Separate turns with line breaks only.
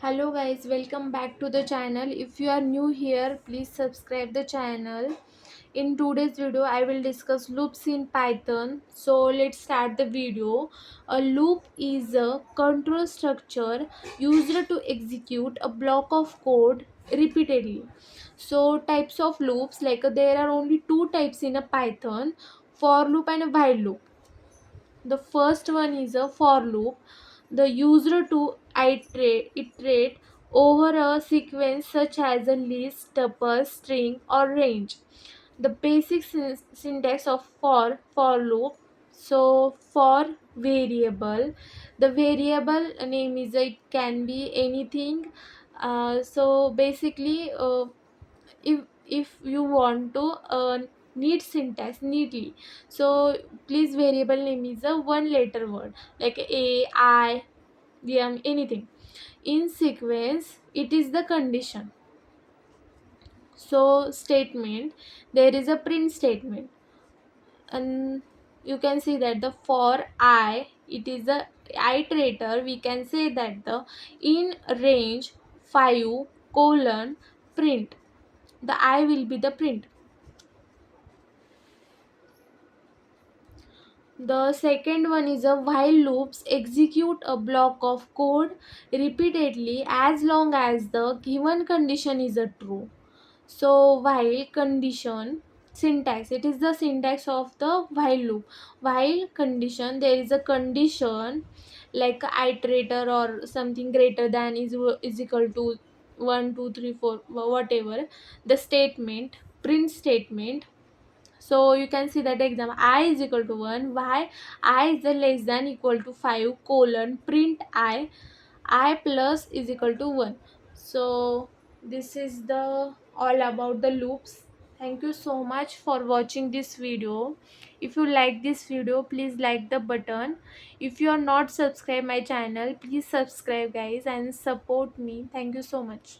Hello guys, welcome back to the channel. If you are new here, please subscribe the channel. In today's video, I will discuss loops in Python. So let's start the video. A loop is a control structure used to execute a block of code repeatedly. So types of loops, like there are only two types in a Python: for loop and a while loop. The first one is a for loop, the user to iterate over a sequence such as a list, tuple, string, or range. The basic syntax of for loop. So for variable, the variable name is it can be anything. So basically, if you want to need syntax neatly, so please variable name is a one letter word like a I m anything. In sequence it is the condition. So statement, there is a print statement, and you can see that the for I, it is the iterator. We can say that the in range 5 colon print, the I will be the print. The second one is a while loops execute a block of code repeatedly as long as the given condition is a true. So while condition syntax, it is the syntax of the while loop. While condition, there is a condition like a iterator or something greater than is equal to 1 2 3 4 whatever. The statement, print statement. So you can see that example: I is equal to 1, why I is the less than equal to 5 colon print I plus is equal to 1. So this is the all about the loops. Thank you so much for watching this video. If you like this video, please like the button. If you are not subscribed my channel, please subscribe guys and support me. Thank you so much.